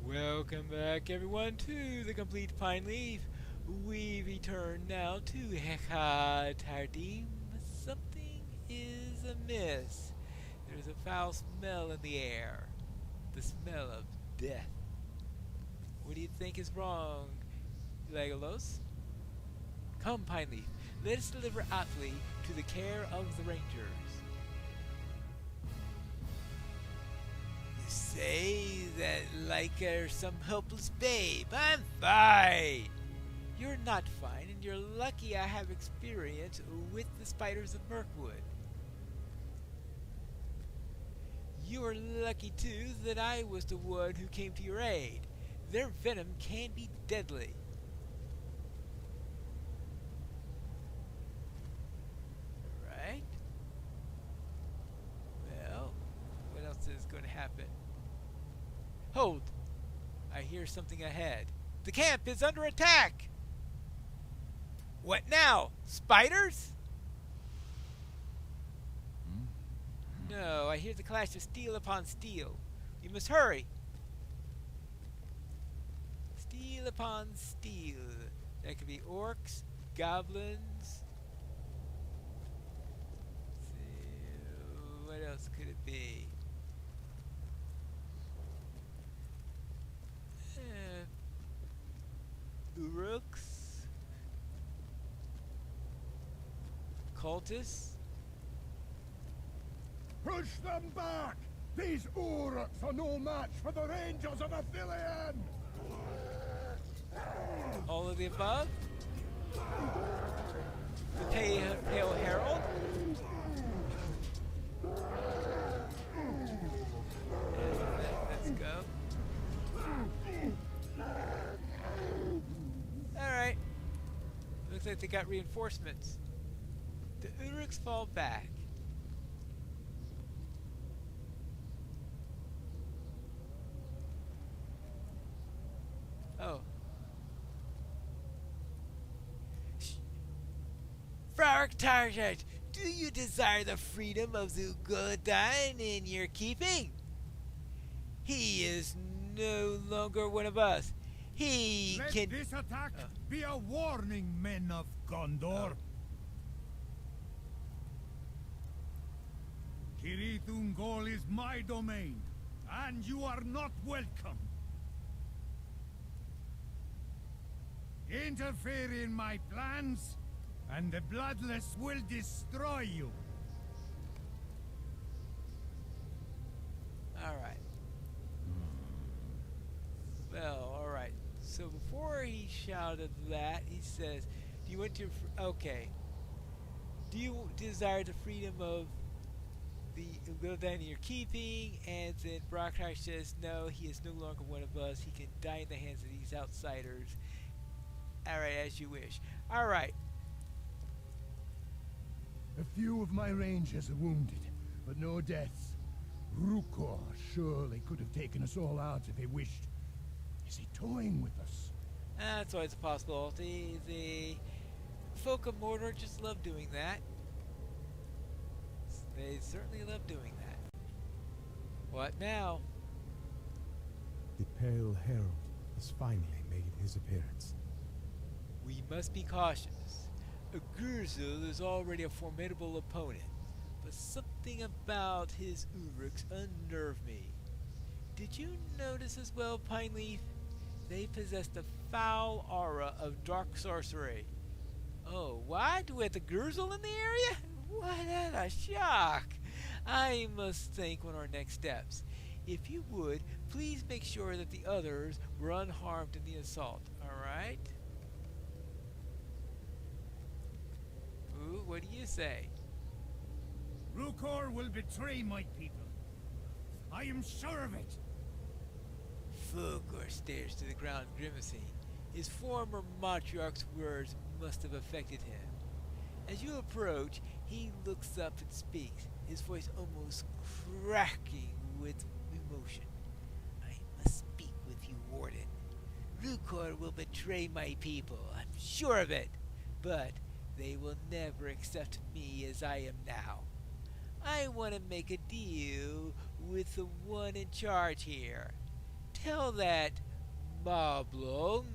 Welcome back, everyone, to the complete Pineleaf. We return now to Heka Tardim. Something is amiss. There's a foul smell in the air. The smell of death. What do you think is wrong, Legolos? Come, Pineleaf, let us deliver Atli to the care of the Rangers. You say that like some helpless babe. I'm fine. You're not fine, and you're lucky I have experience with the spiders of Mirkwood. You're lucky, too, that I was the one who came to your aid. Their venom can be deadly. Right? Well, what else is going to happen? Hold! I hear something ahead. The camp is under attack! What now? Spiders? No, I hear the clash of steel upon steel. You must hurry. Steel upon steel. That could be orcs, goblins. Let's see, what else could it be? Uruks, cultists. Push them back! These Uruks are no match for the Rangers of Athelion! All of the above? The Pale Herald? Let's go. Alright. Looks like they got reinforcements. The Uruks fall back. Oh. Frark Target, do you desire the freedom of Zugodan in your keeping? He is no longer one of us. Let this attack be a warning, men of Gondor. Kirith Ungol is my domain, and you are not welcome. Interfere in my plans, and the Bloodless will destroy you. Alright. Well, alright. So before he shouted that, he says, do you want to... Okay. Do you desire the freedom of the Ugodan you're keeping? And then Brockhardt says, no, he is no longer one of us. He can die in the hands of these outsiders. Alright, as you wish. Alright. A few of my rangers are wounded, but no deaths. Rukor surely could have taken us all out if he wished. Is he toying with us? That's always a possibility. The folk of Mordor just love doing that. They certainly love doing that. What now? The Pale Herald has finally made his appearance. We must be cautious. Agurzel is already a formidable opponent, but something about his Uruks unnerved me. Did you notice as well, Pineleaf? They possess the foul aura of dark sorcery. Oh, what? With the Gurzel in the area? What a shock! I must think on our next steps. If you would, please make sure that the others were unharmed in the assault, alright? Ooh, what do you say? Rukor will betray my people. I am sure of it. Fulgor stares to the ground, grimacing. His former matriarch's words must have affected him. As you approach, he looks up and speaks, his voice almost cracking with emotion. I must speak with you, Warden. Rukor will betray my people, I'm sure of it. But they will never accept me as I am now. I want to make a deal with the one in charge here. Tell that Moblong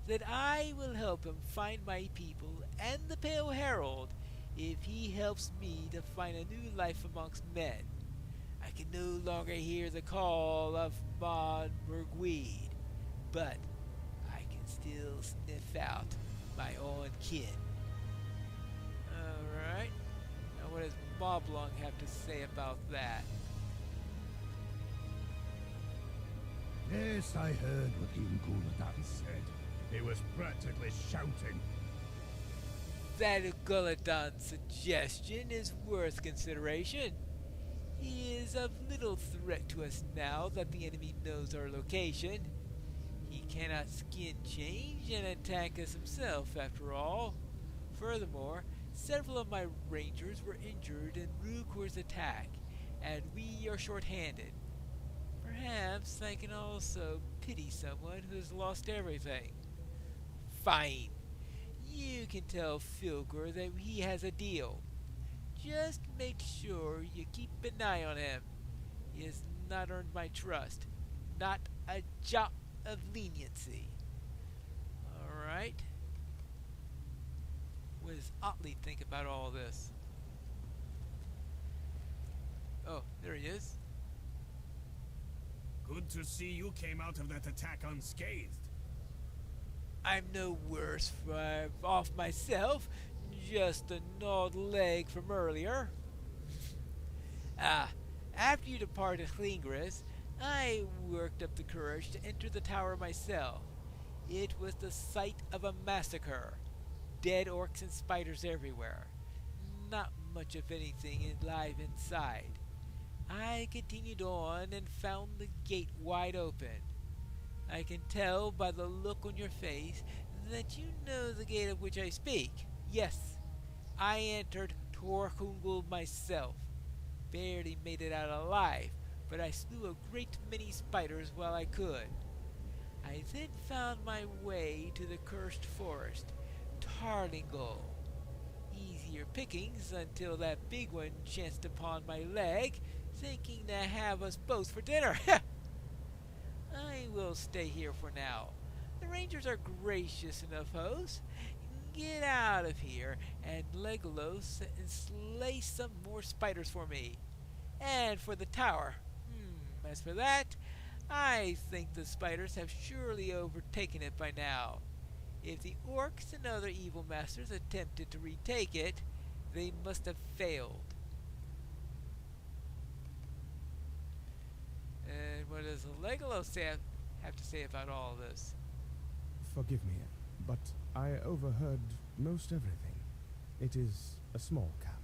that I will help him find my people and the Pale Herald if he helps me to find a new life amongst men. I can no longer hear the call of Mon Mergweed, but I can still sniff out my own kin. Alright, now what does Moblong have to say about that? Yes, I heard what Guladan said. He was practically shouting. That Guladan's suggestion is worth consideration. He is of little threat to us now that the enemy knows our location. He cannot skin change and attack us himself, after all. Furthermore, several of my rangers were injured in Rukor's attack, and we are short-handed. Perhaps I can also pity someone who has lost everything. Fine. You can tell Filgor that he has a deal. Just make sure you keep an eye on him. He has not earned my trust. Not a jot of leniency. Alright. What does Otley think about all this? Oh, there he is. Good to see you came out of that attack unscathed. I'm no worse off myself. Just a gnawed leg from earlier. After you departed Klingris, I worked up the courage to enter the tower myself. It was the site of a massacre. Dead orcs and spiders everywhere. Not much of anything alive inside. I continued on and found the gate wide open. I can tell by the look on your face that you know the gate of which I speak. Yes, I entered Torkungul myself. Barely made it out alive, but I slew a great many spiders while I could. I then found my way to the cursed forest, Tarlingol. Easier pickings until that big one chanced upon my leg, thinking to have us both for dinner. I will stay here for now. The rangers are gracious enough hosts. Get out of here and Legolos and slay some more spiders for me. And for the tower. As for that, I think the spiders have surely overtaken it by now. If the orcs and other evil masters attempted to retake it, they must have failed. And what does Legolos have to say about all this? Forgive me, but I overheard most everything. It is a small camp.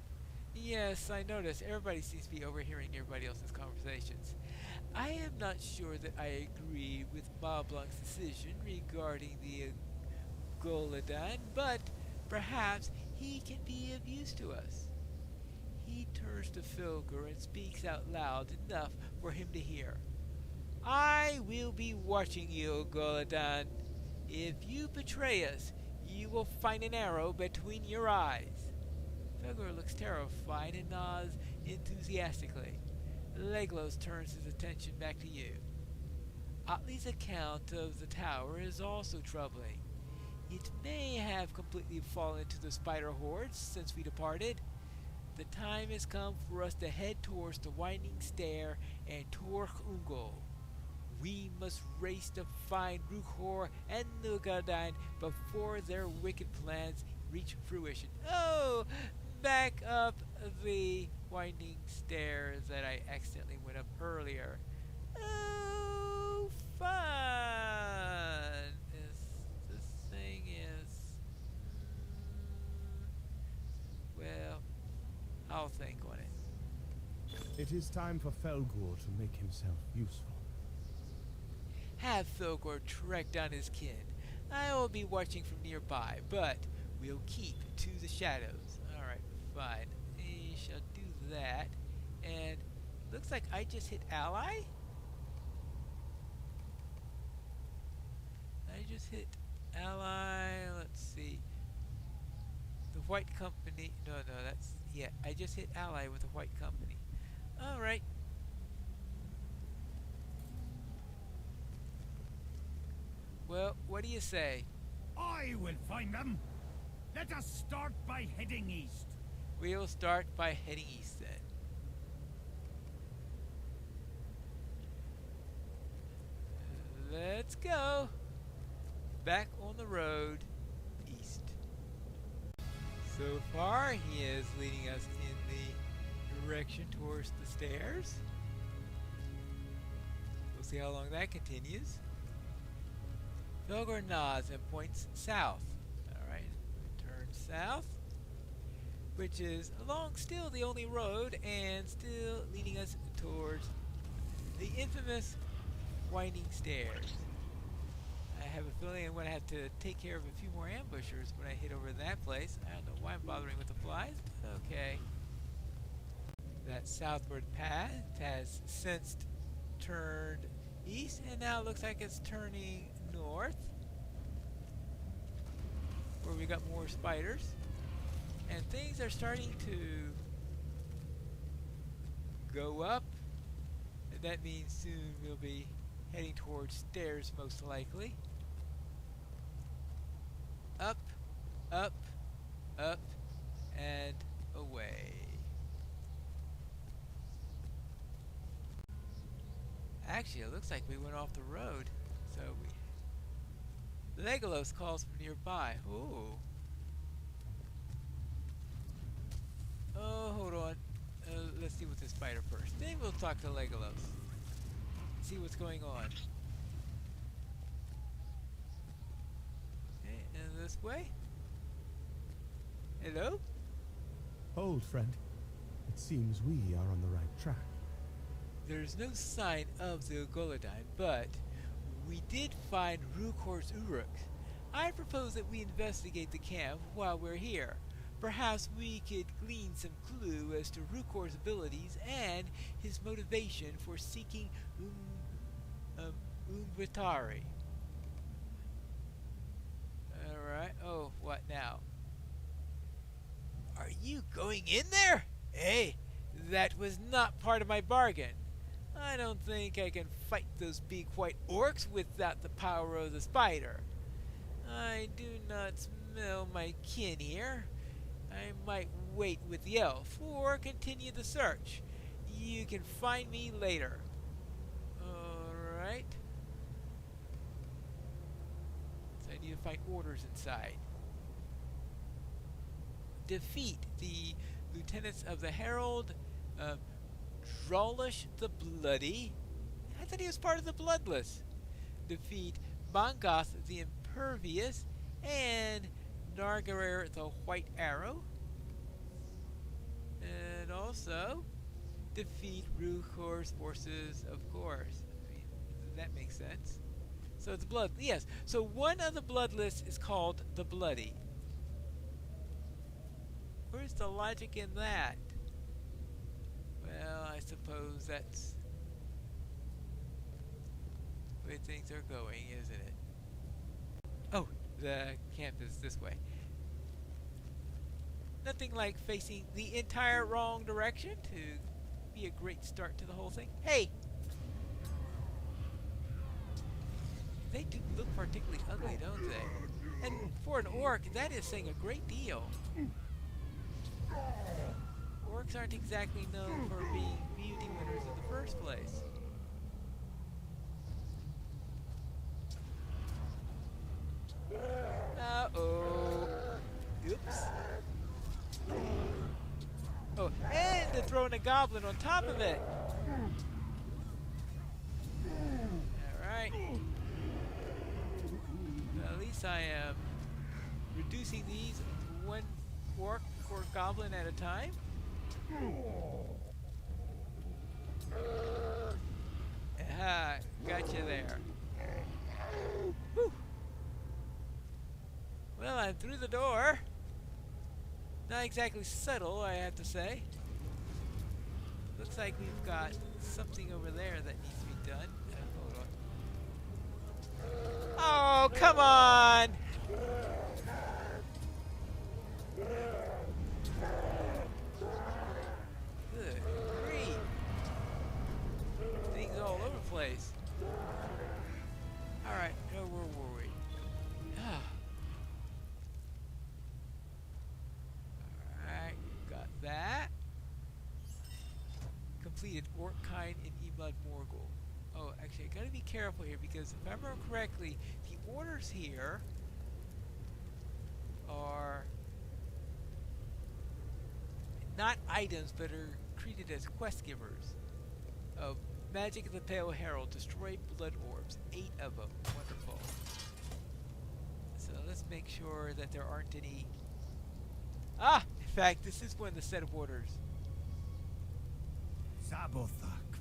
Yes, I noticed. Everybody seems to be overhearing everybody else's conversations. I am not sure that I agree with Moblong's decision regarding the Goladan, but perhaps he can be of use to us. He turns to Filgor and speaks out loud enough for him to hear. I will be watching you, Goladan. If you betray us, you will find an arrow between your eyes. Filgor looks terrified and nods enthusiastically. Leglos turns his attention back to you. Otley's account of the tower is also troubling. It may have completely fallen to the spider hordes since we departed. The time has come for us to head towards the Winding Stair and Torch Ungol. We must race to find Rukhor and Nugardan before their wicked plans reach fruition. Oh, back up the winding stairs that I accidentally went up earlier. Oh, fun! This thing is... well, I'll think on it. It is time for Felgur to make himself useful. Have Filgor track down his kin. I will be watching from nearby, but we'll keep to the shadows. Alright, fine. I shall do that. And looks like I just hit ally? I just hit ally. Let's see. The White Company. No, that's... yeah, I just hit ally with the White Company. Alright. Well, what do you say? I will find them. Let us start by heading east. We'll start by heading east then. Let's go. Back on the road east. So far, he is leading us in the direction towards the stairs. We'll see how long that continues. Felgor nods and points south. Alright, turn south, which is along still the only road and still leading us towards the infamous winding stairs. I have a feeling I'm going to have to take care of a few more ambushers when I hit over that place. I don't know why I'm bothering with the flies, but okay. That southward path has since turned east, and now it looks like it's turning north, where we got more spiders. And things are starting to go up, and that means soon we'll be heading towards stairs most likely. Up, up, up, and away. Actually, it looks like we went off the road, so Legolas calls from nearby. Ooh. Oh, hold on. Let's see with this spider first. Then we'll talk to Legolas. See what's going on. Okay, and this way. Hello? Hold, friend. It seems we are on the right track. There's no sign of the Golodine, but we did find Rukor's Uruk. I propose that we investigate the camp while we're here. Perhaps we could glean some clue as to Rukor's abilities and his motivation for seeking Umbritari. Alright, oh, what now? Are you going in there? Hey, that was not part of my bargain. I don't think I can fight those big white orcs without the power of the spider. I do not smell my kin here. I might wait with the elf or continue the search. You can find me later. Alright. So I need to find orders inside. Defeat the lieutenants of the Herald, Drollish the Bloody. I thought he was part of the Bloodless. Defeat Bangoth the Impervious and Nargarer the White Arrow. And also defeat Rukor's forces, of course. I mean, that makes sense. So it's blood. Yes. So one of the Bloodless is called the Bloody. Where's the logic in that? Well, I suppose that's the way things are going, isn't it? Oh, the camp is this way. Nothing like facing the entire wrong direction to be a great start to the whole thing. Hey! They do look particularly ugly, don't they? And for an orc, that is saying a great deal. Orcs aren't exactly known for being beauty winners in the first place. Uh-oh. Oops. Oh, and they're throwing a goblin on top of it. Alright. Well, at least I am reducing these one orc or goblin at a time. Aha, gotcha there. Whew. Well, I'm through the door. Not exactly subtle, I have to say. Looks like we've got something over there that needs to be done. Hold on. Oh, come on! Good grief. Things all over the place. Alright, where were we? completed Orkine and Emad Morgul. Oh, actually, I gotta be careful here because if I remember correctly, the orders here are not items but are treated as quest givers. Magic of the Pale Herald, destroy blood orbs, 8 of them. Wonderful. So let's make sure that there aren't any. Ah! In fact, this is one of the set of orders. Zabothak,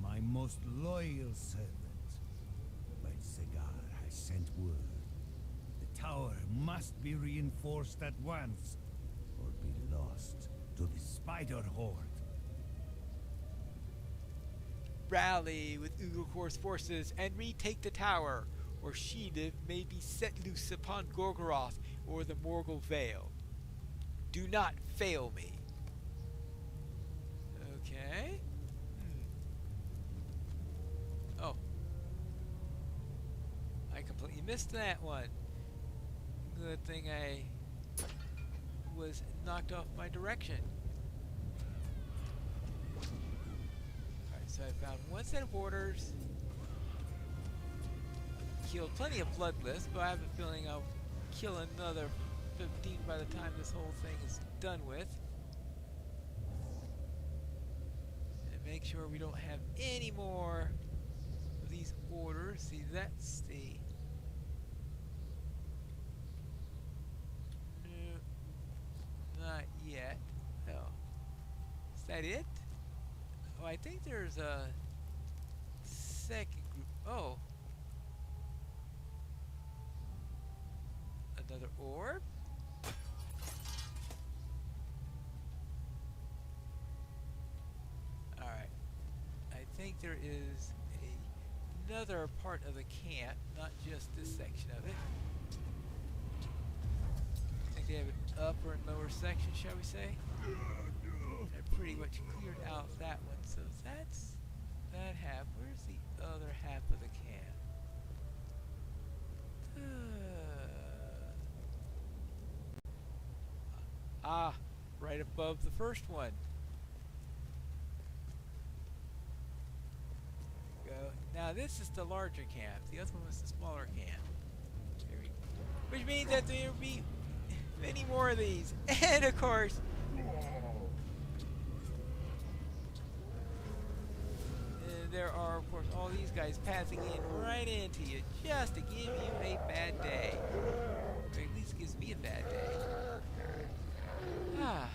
my most loyal servant. But Segar has sent word. The tower must be reinforced at once, or be lost to the Spider Horde. Rally with Ugokor's forces and retake the tower, or Sheediv may be set loose upon Gorgoroth or the Morgul Vale. Do not fail me. Okay. Oh. I completely missed that one. Good thing I was knocked off my direction. So I found one set of orders, killed plenty of Bloodless, but I have a feeling I'll kill another 15 by the time this whole thing is done with. And make sure we don't have any more of these orders. See, that's the... No, not yet. No. Is that it? Oh, I think there's a second group. Oh. Another orb? Alright. I think there is another part of the camp, not just this section of it. I think they have an upper and lower section, shall we say? I pretty much cleared out that one, so that's that half. Where's the other half of the camp? Right above the first one. There we go. Now this is the larger camp. The other one was the smaller camp. Which means that there will be many more of these. And of course, there are, of course, all these guys passing in right into you just to give you a bad day. Or at least gives me a bad day. Ah.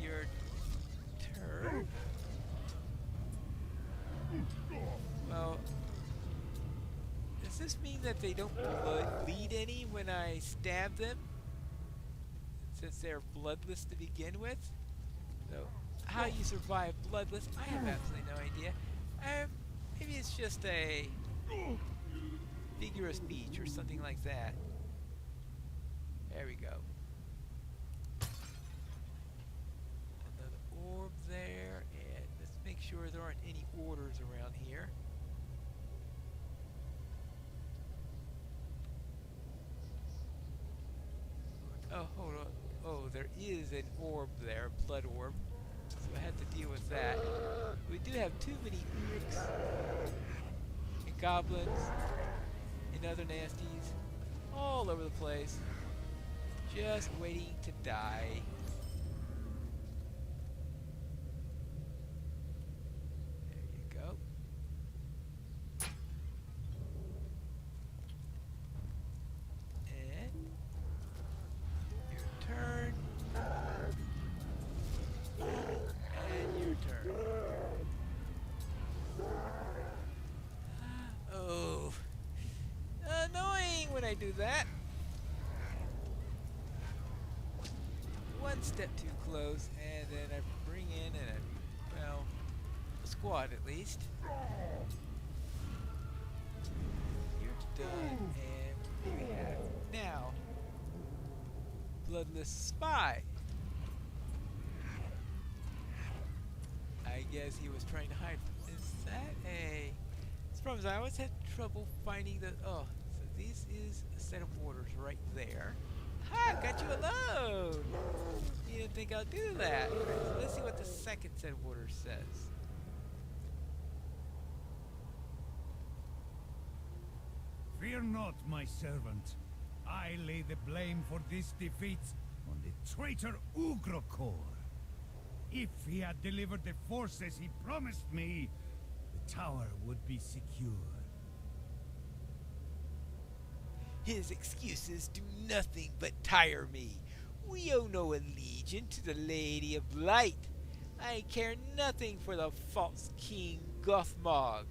Your turn. Well, does this mean that they don't bleed any when I stab them? Since they're bloodless to begin with? So, how you survive Bloodless, I have absolutely no idea. Maybe it's just a figure of speech or something like that. There we go. Another orb there, and let's make sure there aren't any orders around here. Oh, hold on. Oh, there is an orb there, blood orb. So I had to deal with that. We do have too many Urks and goblins and other nasties all over the place, just waiting to die. There you go. And your turn. And your turn. Oh. Annoying when I do that. One step too close, and then I bring in a squad at least. You're done, and we have now Bloodless Spy. I guess he was trying to hide. Is that a... This problem is I always had trouble finding the... Oh, so this is a set of orders right there. Ha! Got you alone! You didn't think I'd do that. All right, so let's see what the second set of orders says. Fear not, my servant. I lay the blame for this defeat on the traitor Ugrokor. If he had delivered the forces he promised me, the tower would be secure. His excuses do nothing but tire me. We owe no allegiance to the Lady of Light. I care nothing for the false King Gothmog.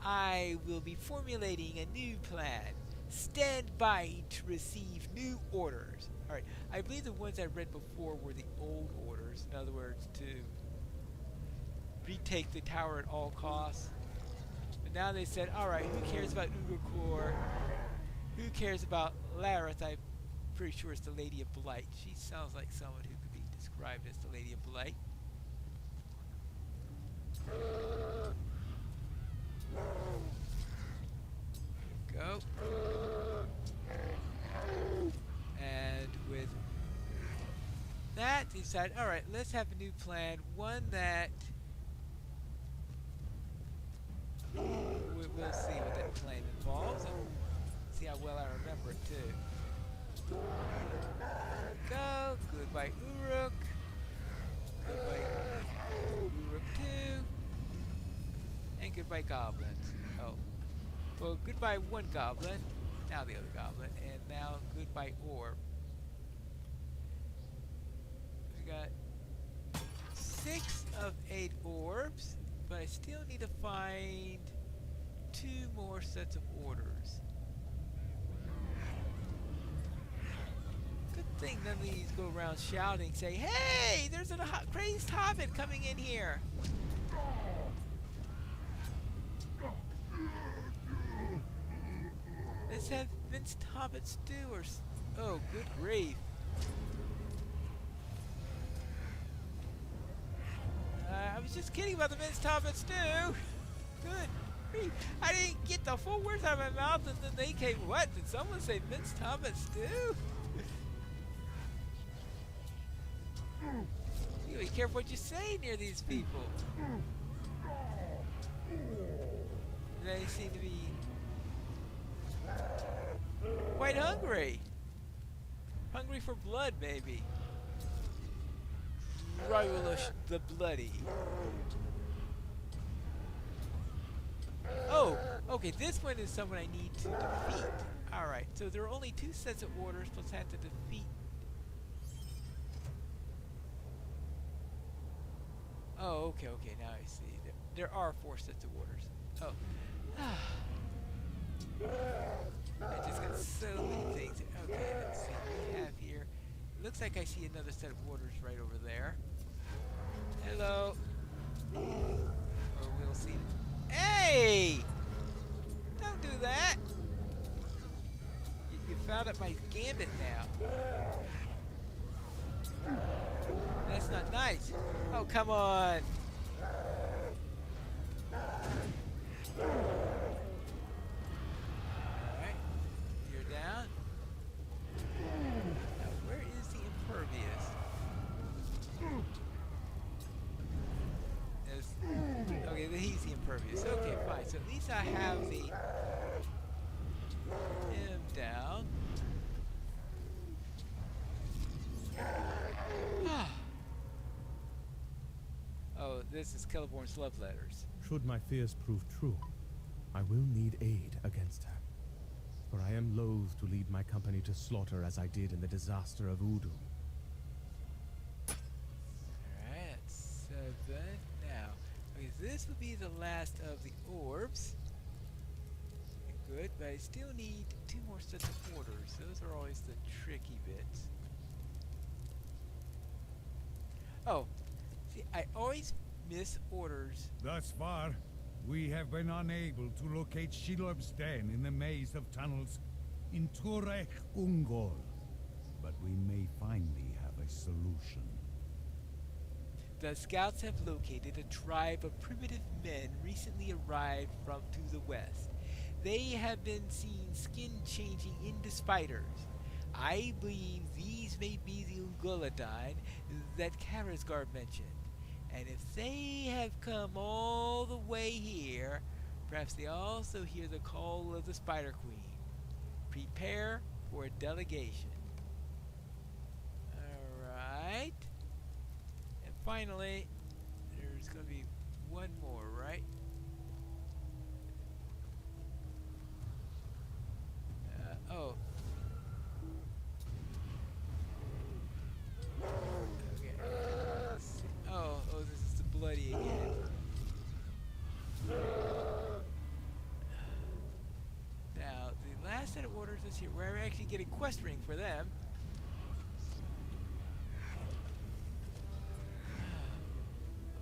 I will be formulating a new plan. Stand by to receive new orders. Alright, I believe the ones I read before were the old orders. In other words, to retake the tower at all costs. But now they said, alright, who cares about Ugrokor? Who cares about Lareth? I'm pretty sure it's the Lady of Blight. She sounds like someone who could be described as the Lady of Blight. Go. And with that, they decided, alright, let's have a new plan. One that... we'll see what that plan involves. And see how well I remember it, too. Go. Goodbye, Uruk. Goodbye, Uruk 2. And goodbye, goblins. Oh. Well, goodbye one goblin, now the other goblin, and now goodbye orb. We got 6 of 8 orbs, but I still need to find 2 more sets of orders. Good thing none of these go around shouting, say, hey, there's a crazed hobbit coming in here. Let's have minced hobbit stew or... oh, good grief. I was just kidding about the minced hobbit stew. Good grief. I didn't get the full words out of my mouth and then they came, what? Did someone say minced hobbit stew? You be careful what you say near these people. They seem to be quite hungry. Hungry for blood, maybe. Ryulush the Bloody. Oh, okay, this one is someone I need to defeat. Alright, so there are only 2 sets of orders, plus I have to defeat. Oh, okay, now I see. There are 4 sets of orders. Oh. I just got so many things. Okay, let's see what we have here. Looks like I see another set of orders right over there. Hello. Or we'll see. Hey! Don't do that! You found out my gambit now. That's not nice. Oh, come on. Alright. You're down. Now, where is the impervious? Okay, he's the impervious. Okay, fine. So at least I have the... him down. Oh, this is Celeborn's love letters. Should my fears prove true, I will need aid against her. For I am loath to lead my company to slaughter as I did in the disaster of Udum. Alright, that's 7. Now, okay, this will be the last of the orbs. Good, but I still need 2 more sets of orders. Those are always the tricky bits. Oh, see, I always miss orders. Thus far, we have been unable to locate Shelob's den in the maze of tunnels in Turek Ungol. But we may finally have a solution. The scouts have located a tribe of primitive men recently arrived from to the west. They have been seen skin-changing into spiders. I believe these may be the Ungolidae that Karazgar mentioned. And if they have come all the way here, perhaps they also hear the call of the Spider Queen. Prepare for a delegation. Alright. And finally, there's going to be one more, right? Oh. Okay. Oh, this is the bloody again. Now, the last set of orders is here. We're actually getting quest ring for them.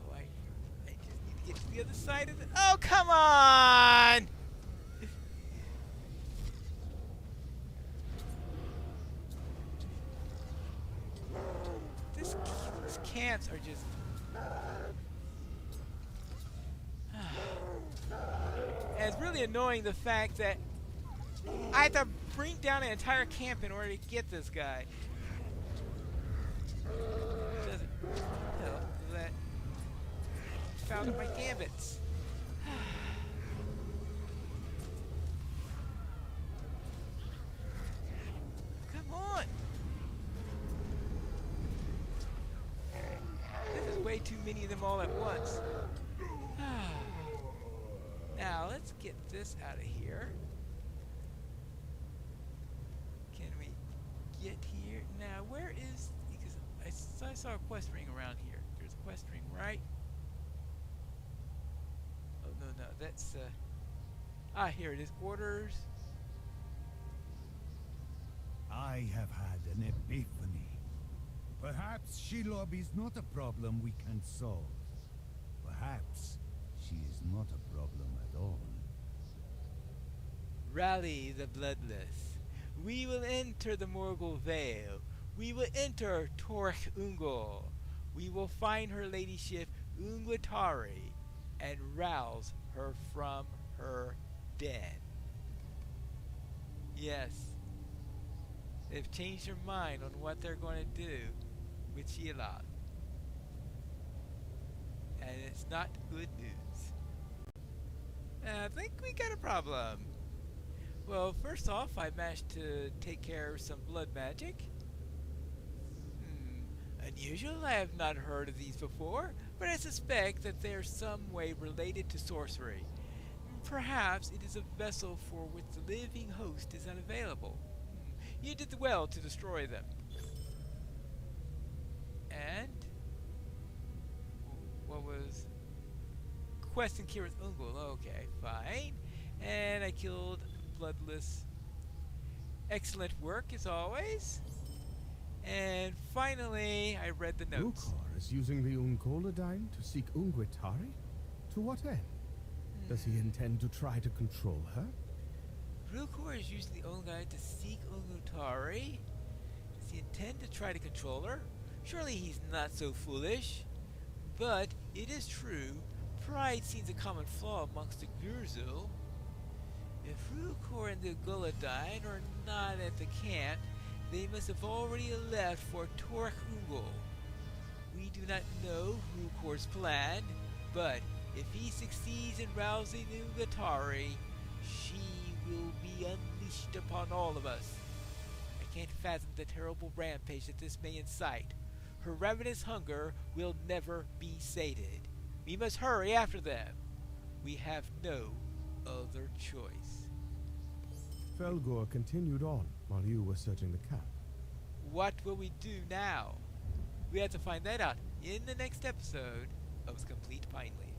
Oh, I just need to get to the other side of the... Oh, come on! These camps are just... And it's really annoying the fact that I have to bring down an entire camp in order to get this guy. Doesn't help that I found my gambits. Come on! This is way too many of them all at once. Now, let's get this out of here. Can we get here? Now, where is... Because I saw a quest ring around here. There's a quest ring, right? Oh, no, that's... here it is. Orders. I have had an epiphany. Perhaps Shelob is not a problem we can solve. Perhaps she is not a problem at all. Rally the Bloodless. We will enter the Morgul Vale. We will enter Torch Ungol. We will find her ladyship Ungwatari and rouse her from her den. Yes, they've changed their mind on what they're going to do with Shelob. And it's not good news. I think we got a problem. Well, first off, I managed to take care of some blood magic. Unusual, I have not heard of these before, but I suspect that they are some way related to sorcery. Perhaps it is a vessel for which the living host is unavailable. You did well to destroy them. And what was quest in Kira's Ungol? Okay, fine. And I killed Bloodless. Excellent work as always. And finally, I read the notes. Rukor is using the Ungolidyne to seek Ungwatari? To what end? Does he intend to try to control her? Rukor is using the Ungolidyne to seek Ungwatari. Does he intend to try to control her? Surely he's not so foolish. But it is true, pride seems a common flaw amongst the Gurzul. If Rukor and the Ungolidyne are not at the camp, they must have already left for Torch Ungol. We do not know Rukor's plan, but if he succeeds in rousing Ungwatari, she will be unleashed upon all of us. I can't fathom the terrible rampage that this may incite. Her ravenous hunger will never be sated. We must hurry after them. We have no other choice. Felgor continued on while you were searching the camp. What will we do now? We have to find that out in the next episode of Complete Pineleaf.